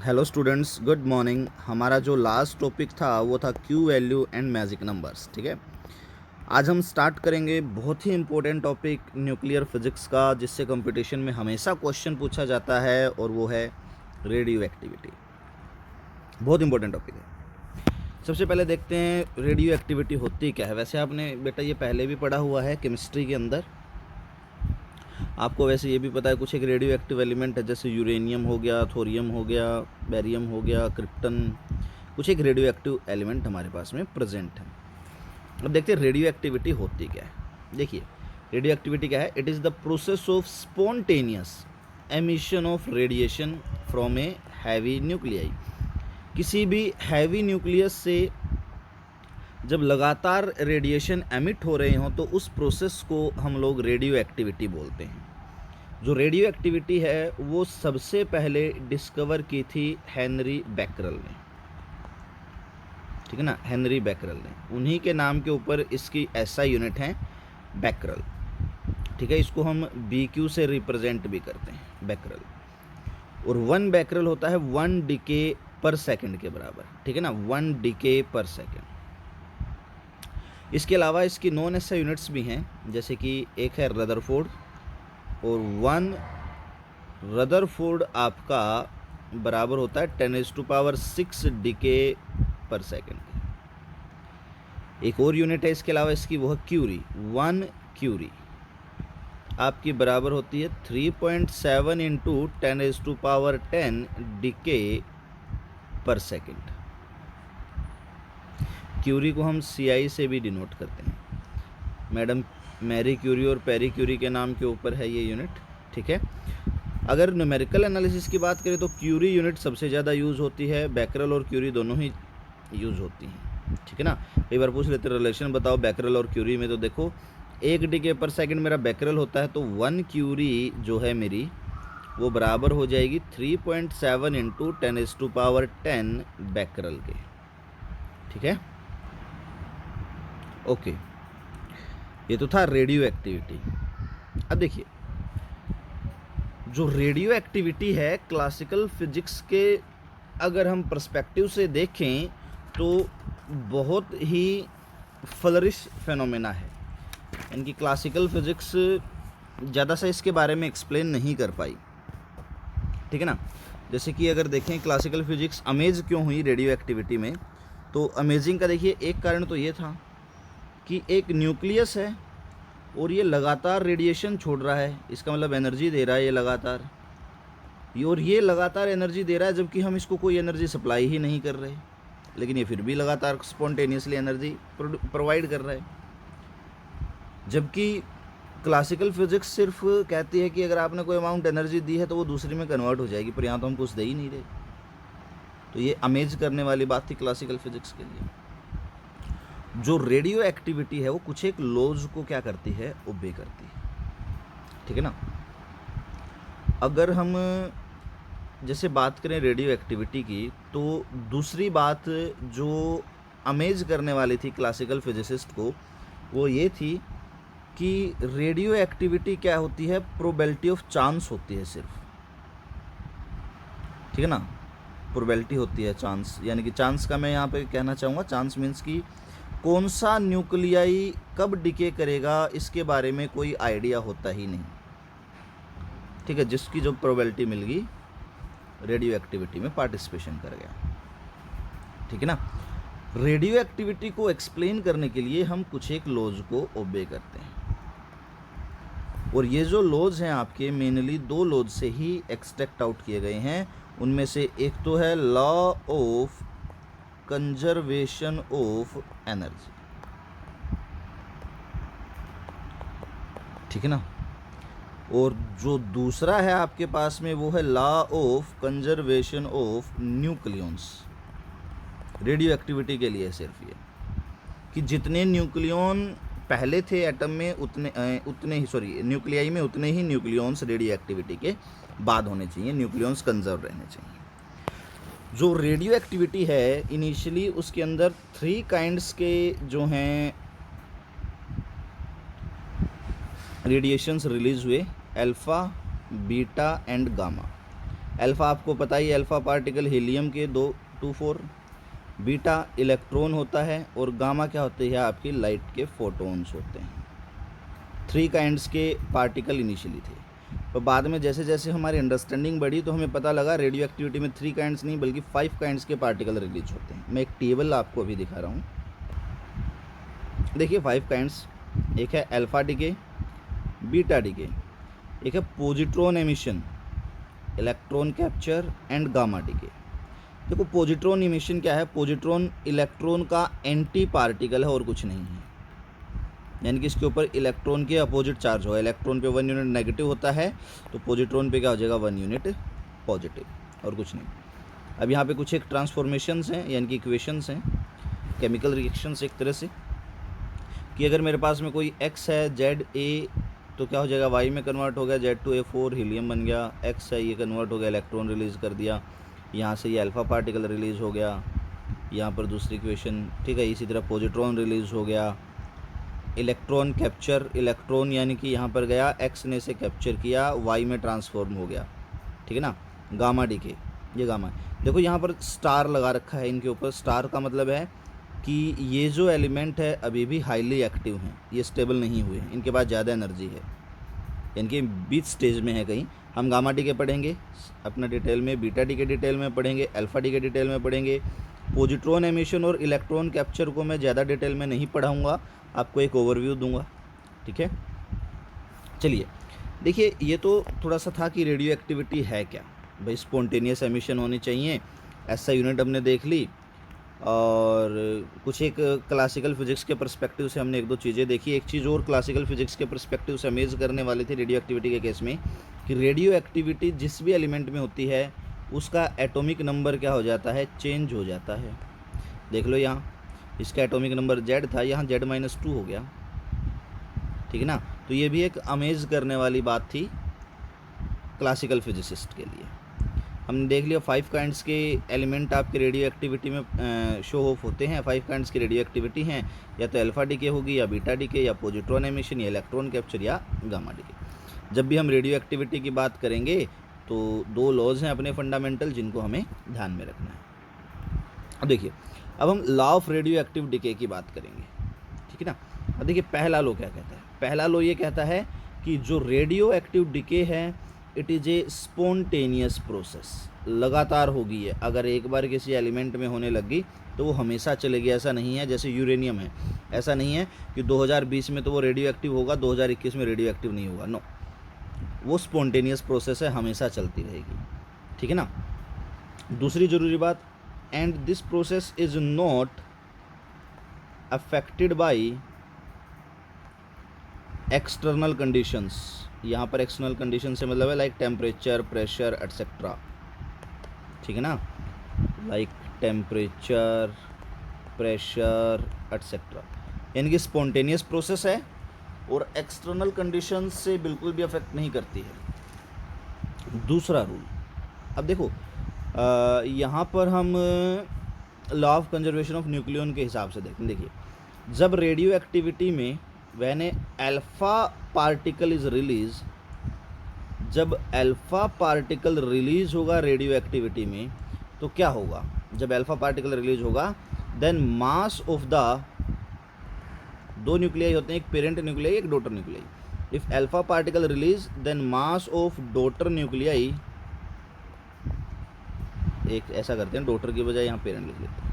Hello students, good morning. हमारा जो last topic था वो था Q value and magic numbers. ठीक है, आज हम स्टार्ट करेंगे बहुत ही इंपॉर्टेंट टॉपिक न्यूक्लियर फिजिक्स का, जिससे कंपटीशन में हमेशा क्वेश्चन पूछा जाता है, और वो है रेडियो एक्टिविटी। बहुत इंपॉर्टेंट टॉपिक है। सबसे पहले देखते हैं रेडियो एक्टिविटी होती क्या है। वैसे आपने बेटा ये पहले भी पढ़ा हुआ है केमिस्ट्री के अंदर। आपको वैसे ये भी पता है कुछ एक रेडियो एक्टिव एलिमेंट है, जैसे यूरेनियम हो गया, थोरियम हो गया, बेरियम हो गया, क्रिप्टन। कुछ एक रेडियो एक्टिव एलिमेंट हमारे पास में प्रेजेंट है। अब देखते हैं रेडियो एक्टिविटी होती क्या है। देखिए, रेडियो एक्टिविटी क्या है? It is the process of spontaneous emission of radiation from a heavy nuclei. किसी भी हैवी न्यूक्लियस से जब लगातार रेडिएशन एमिट हो रहे हों तो उस प्रोसेस को हम लोग रेडियो एक्टिविटी बोलते हैं। जो रेडियो एक्टिविटी है वो सबसे पहले डिस्कवर की थी हेनरी बैकरल ने। ठीक है ना, हेनरी बैकरल ने। उन्हीं के नाम के ऊपर इसकी ऐसा यूनिट है बैकरल। ठीक है, इसको हम BQ से रिप्रेजेंट भी करते हैं, बैकरल। और 1 बैकरल होता है 1 डीके पर सेकंड के बराबर। ठीक है ना, 1 डीके पर सेकंड। इसके अलावा इसकी नॉन ऐसा यूनिट्स भी हैं, जैसे कि एक है रदरफोर्ड, और 1 रदरफोर्ड आपका बराबर होता है 10⁻6 डीके पर सेकंड। एक और यूनिट है इसके अलावा इसकी, वो है क्यूरी। 1 क्यूरी आपकी बराबर होती है 3.7 इंटू 10⁻10 डीके पर सेकंड। क्यूरी को हम CI से भी डिनोट करते हैं। मैडम मैरी क्यूरी और पेरी क्यूरी के नाम के ऊपर है ये यूनिट। ठीक है, अगर न्यूमेरिकल एनालिसिस की बात करें तो क्यूरी यूनिट सबसे ज़्यादा यूज़ होती है। बैकरल और क्यूरी दोनों ही यूज़ होती हैं। ठीक है ना, कई बार पूछ लेते रिलेशन बताओ बैकरल और क्यूरी में, तो देखो 1 डीके पर सेकंड मेरा बैकरल होता है, तो 1 क्यूरी जो है मेरी वो बराबर हो जाएगी 3.7 इंटू 10⁻10 बैकरल के। ठीक है, ओके। ये तो था रेडियो एक्टिविटी। अब देखिए, जो रेडियो एक्टिविटी है क्लासिकल फिजिक्स के अगर हम पर्सपेक्टिव से देखें तो बहुत ही फ्लरिश फेनोमेना है। इनकी क्लासिकल फिजिक्स ज़्यादा सा इसके बारे में एक्सप्लेन नहीं कर पाई। ठीक है ना, जैसे कि अगर देखें क्लासिकल फिजिक्स अमेज क्यों हुई रेडियो एक्टिविटी में, तो अमेजिंग का देखिए एक कारण तो ये था कि एक न्यूक्लियस है और ये लगातार रेडिएशन छोड़ रहा है। इसका मतलब एनर्जी दे रहा है ये लगातार, और ये लगातार एनर्जी दे रहा है जबकि हम इसको कोई एनर्जी सप्लाई ही नहीं कर रहे, लेकिन ये फिर भी लगातार स्पॉन्टेनियसली एनर्जी प्रोवाइड कर रहा है। जबकि क्लासिकल फिजिक्स सिर्फ कहती है कि अगर आपने कोई अमाउंट एनर्जी दी है तो वो दूसरी में कन्वर्ट हो जाएगी, पर यहाँ तो हम कुछ दे ही नहीं रहे। तो ये अमेज करने वाली बात थी क्लासिकल फिजिक्स के लिए। जो रेडियो एक्टिविटी है वो कुछ एक लॉज को क्या करती है, ओबे करती है। ठीक है ना, अगर हम जैसे बात करें रेडियो एक्टिविटी की, तो दूसरी बात जो अमेज करने वाली थी क्लासिकल फिजिसिस्ट को, वो ये थी कि रेडियो एक्टिविटी क्या होती है, प्रोबेबिलिटी ऑफ चांस होती है सिर्फ। ठीक है ना, प्रोबेबिलिटी होती है चांस, यानी कि चांस का मैं यहाँ पे कहना चाहूँगा, चांस मीन्स कि कौन सा न्यूक्लियाई कब डिके करेगा इसके बारे में कोई आइडिया होता ही नहीं। ठीक है, जिसकी जो प्रोबेबिलिटी मिल गई रेडियो एक्टिविटी में पार्टिसिपेशन कर गया। ठीक है ना, रेडियो एक्टिविटी को एक्सप्लेन करने के लिए हम कुछ एक लॉज को ओबे करते हैं, और ये जो लॉज हैं आपके मेनली 2 लॉज से ही एक्सट्रैक्ट आउट किए गए हैं। उनमें से एक तो है law of conservation of energy. ठीक है ना, और जो दूसरा है आपके पास में वो है law of conservation of nucleons. Radio activity के लिए सिर्फ ये कि जितने न्यूक्लियॉन पहले थे एटम में उतने ही न्यूक्लियाई में उतने ही न्यूक्लियॉन्स रेडियो एक्टिविटी के बाद होने चाहिए, न्यूक्लियॉन्स कंजर्व रहने चाहिए। जो रेडियो एक्टिविटी है इनिशियली उसके अंदर 3 काइंड्स के जो हैं रेडिएशंस रिलीज हुए, alpha, beta and gamma. Alpha आपको पता ही, अल्फ़ा पार्टिकल हीलियम के 2 2 4, बीटा इलेक्ट्रॉन होता है और गामा क्या होते हैं आपकी लाइट के फोटोन्स होते हैं। 3 काइंड्स के पार्टिकल इनिशियली थे, तो बाद में जैसे जैसे हमारी अंडरस्टैंडिंग बढ़ी तो हमें पता लगा रेडियो एक्टिविटी में 3 काइंड्स नहीं बल्कि 5 काइंड्स के पार्टिकल रिलीज होते हैं। मैं एक टेबल आपको अभी दिखा रहा हूँ, देखिए 5 काइंड्स। एक है अल्फ़ा डीके, बीटा डीके, एक है positron emission, electron capture and gamma decay. देखो पॉजिट्रॉन एमिशन क्या है, पॉजिट्रॉन इलेक्ट्रॉन का एंटी पार्टिकल है और कुछ नहीं है, यानी कि इसके ऊपर इलेक्ट्रॉन के अपोजिट चार्ज होगा। इलेक्ट्रॉन पे 1 यूनिट नेगेटिव होता है तो पॉजिट्रॉन पे क्या हो जाएगा 1 यूनिट पॉजिटिव और कुछ नहीं। अब यहाँ पे कुछ एक ट्रांसफॉर्मेशंस हैं यानी कि इक्वेशंस हैं, केमिकल रिएक्शंस एक तरह से, कि अगर मेरे पास में कोई x है ZA तो क्या हो जाएगा y में कन्वर्ट हो गया, Z2A4 हीलियम बन गया, x है ये कन्वर्ट हो गया, इलेक्ट्रॉन रिलीज़ कर दिया, यहाँ से ये अल्फ़ा पार्टिकल रिलीज़ हो गया, यहाँ पर दूसरी इक्वेशन, ठीक है। इसी तरह पॉजिट्रॉन रिलीज़ हो गया, इलेक्ट्रॉन कैप्चर, इलेक्ट्रॉन यानी कि यहाँ पर गया, x ने इसे कैप्चर किया, y में ट्रांसफॉर्म हो गया, ठीक है ना। गामा डीके, ये गामा है। देखो यहाँ पर स्टार लगा रखा है इनके ऊपर, स्टार का मतलब है कि ये जो एलिमेंट है अभी भी हाईली एक्टिव हैं, ये स्टेबल नहीं हुए हैं, इनके पास ज़्यादा एनर्जी है, इनके बीच स्टेज में है कहीं। हम गामा डी के पढ़ेंगे अपना डिटेल में, बीटा डी के डिटेल में पढ़ेंगे, अल्फ़ा डी के डिटेल में पढ़ेंगे। पॉजिट्रॉन एमिशन और इलेक्ट्रॉन कैप्चर को मैं ज़्यादा डिटेल में नहीं पढ़ाऊँगा, आपको एक ओवरव्यू दूंगा, ठीक है। चलिए देखिए, ये तो थोड़ा सा था कि रेडियो एक्टिविटी है क्या भाई, स्पॉन्टेनियस एमिशन होनी चाहिए, ऐसा यूनिट हमने देख ली, और कुछ एक क्लासिकल फिजिक्स के पर्सपेक्टिव से हमने 1-2 चीज़ें देखी। एक चीज़ और क्लासिकल फिजिक्स के पर्सपेक्टिव से अमेज करने वाली थी रेडियो एक्टिविटी के केस में, कि रेडियो एक्टिविटी जिस भी एलिमेंट में होती है उसका एटॉमिक नंबर क्या हो जाता है, चेंज हो जाता है। देख लो यहाँ इसका एटॉमिक नंबर Z था, यहाँ Z-2 हो गया, ठीक है ना। तो ये भी एक अमेज करने वाली बात थी क्लासिकल फिजिसिस्ट के लिए। हमने देख लिया 5 काइंड्स के एलिमेंट आपके रेडियो एक्टिविटी में शो ऑफ होते हैं। 5 काइंड्स की रेडियो एक्टिविटी हैं, या तो अल्फ़ा डीके होगी, या बीटा डीके, या पॉजिट्रॉन एमिशन, या इलेक्ट्रॉन कैप्चर, या गामा डीके। जब भी हम रेडियो एक्टिविटी की बात करेंगे तो 2 लॉज हैं अपने फंडामेंटल जिनको हमें ध्यान में रखना है। अब देखिए, अब हम law of radioactive decay की बात करेंगे, ठीक है ना। अब देखिए पहला लॉ क्या कहता है, पहला लॉ ये कहता है कि जो रेडियो एक्टिव डीके है it is a spontaneous process, लगातार होगी है। अगर एक बार किसी एलिमेंट में होने लगी तो वो हमेशा चलेगी, ऐसा नहीं है जैसे यूरेनियम है, ऐसा नहीं है कि 2020 में तो वो रेडियो एक्टिव होगा, 2021 में रेडियो एक्टिव नहीं होगा, नो, वो स्पॉन्टेनियस प्रोसेस है, हमेशा चलती रहेगी, ठीक है ना। दूसरी ज़रूरी बात, and this process is not affected by external conditions. यहाँ पर एक्सटर्नल कंडीशन से मतलब है लाइक टेम्परेचर, प्रेशर एटसेट्रा, ठीक है ना, लाइक टेम्परेचर, प्रेशर एटसेट्रा, यानी कि स्पॉन्टेनियस प्रोसेस है और एक्सटर्नल कंडीशंस से बिल्कुल भी अफेक्ट नहीं करती है। दूसरा रूल, अब देखो यहाँ पर हम law of conservation of nucleon के हिसाब से देखिए, जब रेडियो एक्टिविटी में when a alpha particle is release, जब अल्फा पार्टिकल रिलीज होगा रेडियो एक्टिविटी में तो क्या होगा, जब अल्फा पार्टिकल रिलीज होगा then mass of the, 2 nuclei होते हैं, एक पेरेंट न्यूक्लियाई एक daughter nuclei. If alpha particle release then mass of daughter nuclei, एक ऐसा करते हैं डॉटर की बजाय यहाँ पेरेंट लिख लेते हैं,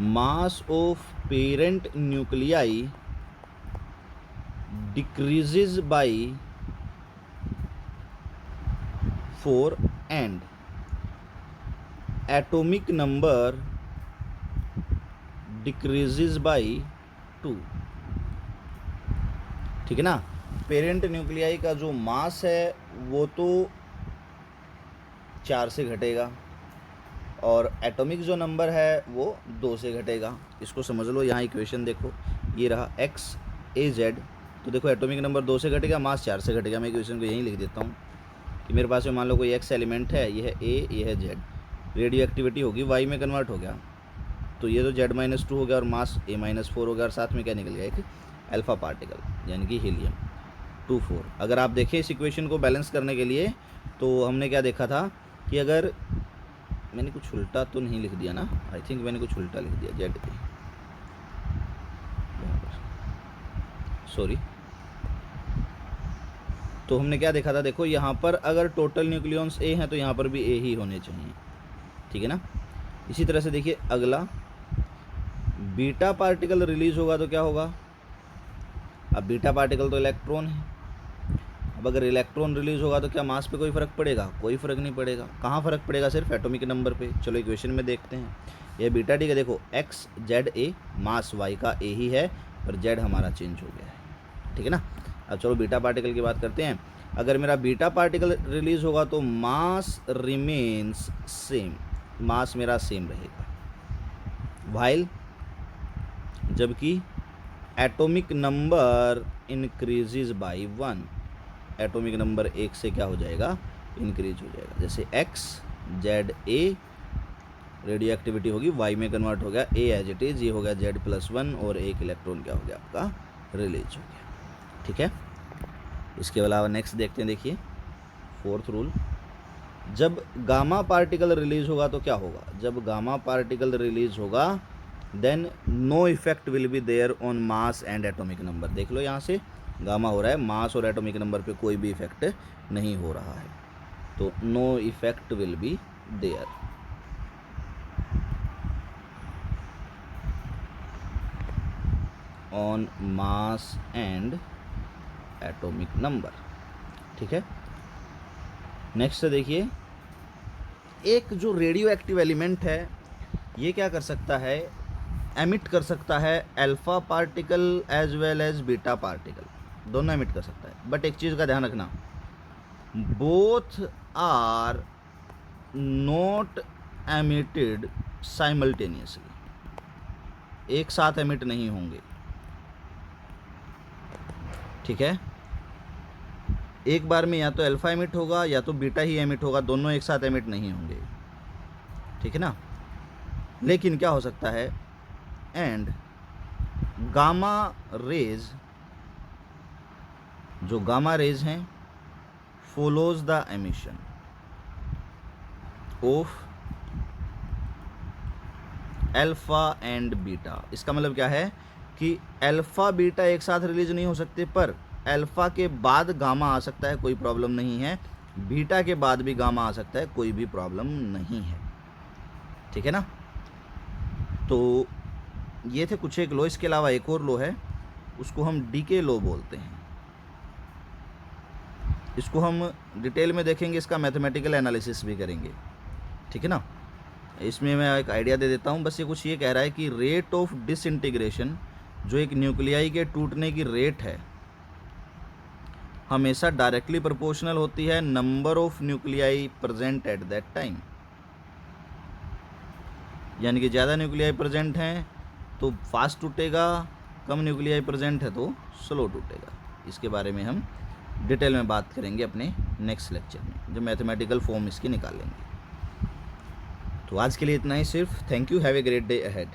mass of parent nuclei decreases by 4 and atomic number decreases by 2, ठीक है ना। पेरेंट न्यूक्लियाई का जो मास है वो तो 4 से घटेगा और एटॉमिक जो नंबर है वो 2 से घटेगा। इसको समझ लो, यहाँ इक्वेशन देखो, ये रहा XAZ, तो देखो एटॉमिक नंबर 2 से घटेगा, मास 4 से घटेगा। मैं इक्वेशन को यहीं लिख देता हूँ कि मेरे पास में मान लो कोई X एलिमेंट है, ये है A, ये है Z, रेडियो एक्टिविटी होगी Y में कन्वर्ट हो गया, तो ये तो Z-2 हो गया और मास A-4 हो गया, और साथ में क्या निकल गया, एक अल्फा पार्टिकल यानी कि हीलियम। 2 4। अगर आप देखें इस इक्वेशन को बैलेंस करने के लिए तो हमने क्या देखा था कि अगर मैंने कुछ उल्टा तो नहीं लिख दिया ना, आई थिंक मैंने कुछ उल्टा लिख दिया, जेड ए, सॉरी। तो हमने क्या देखा था, देखो यहाँ पर अगर टोटल न्यूक्लियॉन्स ए हैं तो यहाँ पर भी ए ही होने चाहिए, ठीक है ना। इसी तरह से देखिए अगला, बीटा पार्टिकल रिलीज होगा तो क्या होगा। अब बीटा पार्टिकल तो इलेक्ट्रॉन है, अब अगर इलेक्ट्रॉन रिलीज होगा तो क्या मास पे कोई फ़र्क पड़ेगा, कोई फ़र्क नहीं पड़ेगा। कहाँ फ़र्क पड़ेगा, सिर्फ एटॉमिक नंबर पे। चलो इक्वेशन में देखते हैं, ये बीटा टी का देखो X Z A, mass Y का ए ही है पर जेड हमारा चेंज हो गया है, ठीक है ना। अब चलो बीटा पार्टिकल की बात करते हैं। अगर मेरा बीटा पार्टिकल रिलीज होगा तो मास रिमेन्स सेम, मास मेरा सेम रहेगा, वाइल जबकि atomic number increases by 1, atomic number 1 से क्या हो जाएगा, इंक्रीज हो जाएगा। जैसे एक्स जेड ए रेडियो एक्टिविटी होगी वाई में कन्वर्ट हो गया, ए एज इट इज, ये हो गया जेड प्लस 1 और एक इलेक्ट्रॉन क्या हो गया आपका, रिलीज हो गया, ठीक है। इसके अलावा नेक्स्ट देखते हैं, देखिए 4th रूल, जब गामा पार्टिकल रिलीज होगा तो क्या होगा। जब गामा पार्टिकल रिलीज होगा then no effect will be there on mass and atomic number. देख लो यहाँ से गामा हो रहा है, मास और एटॉमिक नंबर पे कोई भी इफेक्ट नहीं हो रहा है, तो no effect will be there. On mass and atomic number, ठीक है। नेक्स्ट देखिए, एक जो रेडियो एक्टिव एलिमेंट है ये क्या कर सकता है, एमिट कर सकता है alpha particle as well as beta particle, दोनों एमिट कर सकता है। बट एक चीज़ का ध्यान रखना, both are not emitted simultaneously, एक साथ एमिट नहीं होंगे, ठीक है। एक बार में या तो अल्फा एमिट होगा या तो बीटा ही एमिट होगा, दोनों एक साथ एमिट नहीं होंगे, ठीक है ना। लेकिन क्या हो सकता है, एंड गामा रेज, जो गामा रेज हैं follows the emission of alpha and beta. इसका मतलब क्या है कि अल्फा बीटा एक साथ रिलीज नहीं हो सकते, पर अल्फा के बाद गामा आ सकता है, कोई प्रॉब्लम नहीं है। बीटा के बाद भी गामा आ सकता है, कोई भी प्रॉब्लम नहीं है, ठीक है ना। तो ये थे कुछ एक लो, इसके अलावा एक और लो है, उसको हम डीके लो बोलते हैं। इसको हम डिटेल में देखेंगे, इसका मैथमेटिकल एनालिसिस भी करेंगे, ठीक है ना। इसमें मैं एक आइडिया दे देता हूँ, बस ये कुछ ये कह रहा है कि रेट ऑफ डिसइंटीग्रेशन, जो एक न्यूक्लियाई के टूटने की रेट है, हमेशा डायरेक्टली प्रोपोर्शनल होती है number of nuclei present at that time. यानी कि ज़्यादा न्यूक्लियाई प्रेजेंट हैं तो फास्ट टूटेगा, कम न्यूक्लियाई प्रेजेंट है तो स्लो टूटेगा। इसके बारे में हम डिटेल में बात करेंगे अपने नेक्स्ट लेक्चर में, जो मैथमेटिकल फॉर्म इसकी निकालेंगे। तो आज के लिए इतना ही सिर्फ। Thank you, have a great day ahead.